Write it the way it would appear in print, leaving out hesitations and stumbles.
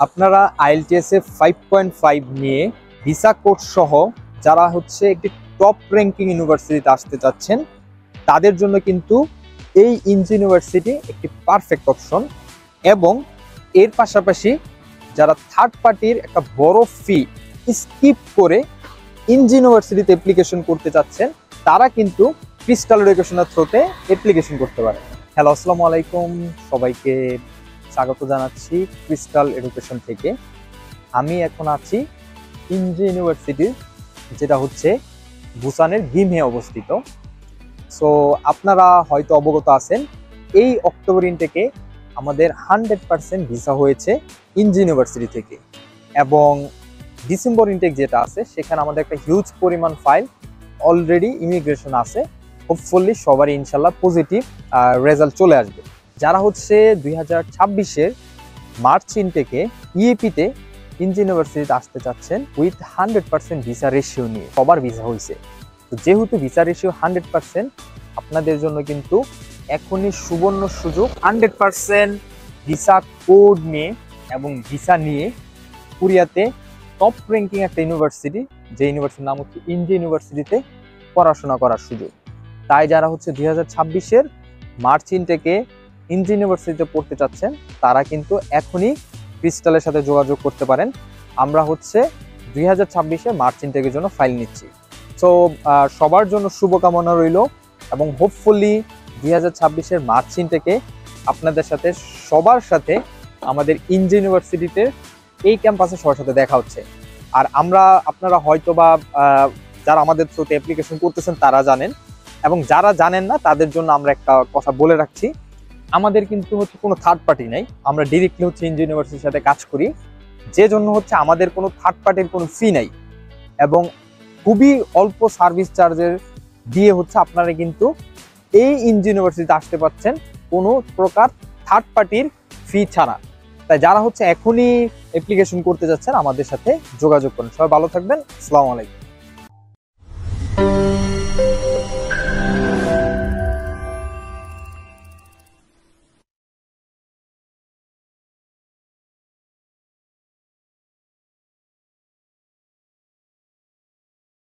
আপনারা আইএলটিএস এ 5.5 নিয়ে visa course সহ যারা হচ্ছে একটি টপ র্যাঙ্কিং ইউনিভার্সিটিতে আসতে চাচ্ছেন তাদের জন্য কিন্তু এই ইনজি ইউনিভার্সিটি একটি পারফেক্ট অপশন। এবং এর পাশাপাশি যারা থার্ড পার্টির একটা বড় ফি স্কিপ করে ইনজি ইউনিভার্সিটিতে অ্যাপ্লিকেশন করতে চাচ্ছেন তারা কিন্তু ক্রিস্টাল এডুকেশনের থ্রুতে অ্যাপ্লিকেশন করতে পারে। হ্যালো, আসসালামু আলাইকুম, সবাইকে স্বাগত জানাচ্ছি ক্রিস্টাল এডুকেশন থেকে। আমি এখন আছি ইনজি ইউনিভার্সিটির, যেটা হচ্ছে বুসানের গিমহে অবস্থিত। সো আপনারা হয়তো অবগত আছেন এই অক্টোবর ইনটেকে আমাদের 100% ভিসা হয়েছে ইনজি ইউনিভার্সিটি থেকে, এবং ডিসেম্বর ইনটেক যেটা আছে সেখানে আমাদের একটা হিউজ পরিমাণ ফাইল অলরেডি ইমিগ্রেশন আছে। হোপফুলি সবারই ইনশাল্লাহ পজিটিভ রেজাল্ট চলে আসবে। যারা হচ্ছে 2026-এর মার্চ ইনটেকে ইএপিতে ইনজি ইউনিভার্সিটিতে আসতে চাচ্ছেন উইথ 100% ভিসা রেশিও নিয়ে, সবার ভিসা হয়েছে। তো যেহেতু ভিসা রেশিও 100%, আপনাদের জন্য কিন্তু এখনই সুবর্ণ সুযোগ 100% ভিসা কোড নিয়ে এবং ভিসা নিয়ে কোরিয়াতে টপ র্যাঙ্কিং একটা ইউনিভার্সিটি, যে ইউনিভার্সিটির নাম হচ্ছে ইনজি ইউনিভার্সিটিতে পড়াশোনা করার সুযোগ। তাই যারা হচ্ছে 2026-এর মার্চ ইনটেকে ইনজি ইউনিভার্সিটিতে পড়তে চাচ্ছেন তারা কিন্তু এখনই ক্রিস্টালের সাথে যোগাযোগ করতে পারেন। আমরা হচ্ছে 2026-এ মার্চ ইনটেকের জন্য ফাইল নিচ্ছি। সো সবার জন্য শুভকামনা রইল, এবং হোপফুলি 2026-এর মার্চ ইনটেকে আপনাদের সাথে সবার সাথে আমাদের ইনজি ইউনিভার্সিটিতে এই ক্যাম্পাসে সবার সাথে দেখা হচ্ছে। আর আপনারা হয়তো বা যারা আমাদের থ্রুতে অ্যাপ্লিকেশন করতেছেন তারা জানেন, এবং যারা জানেন না তাদের জন্য আমরা একটা কথা বলে রাখছি, আমাদের কিন্তু হচ্ছে কোনো থার্ড পার্টি নাই। আমরা ডিরেক্টলি হচ্ছে ইনজি ইউনিভার্সিটির সাথে কাজ করি, যে জন্য হচ্ছে আমাদের কোনো থার্ড পার্টির কোনো ফি নাই, এবং খুবই অল্প সার্ভিস চার্জের দিয়ে হচ্ছে আপনারা কিন্তু এই ইনজি ইউনিভার্সিটিতে আসতে পারছেন কোনো প্রকার থার্ড পার্টির ফি ছাড়া। তাই যারা হচ্ছে এখনই অ্যাপ্লিকেশন করতে যাচ্ছেন আমাদের সাথে যোগাযোগ করুন। সবাই ভালো থাকবেন। আসসালামু আলাইকুম।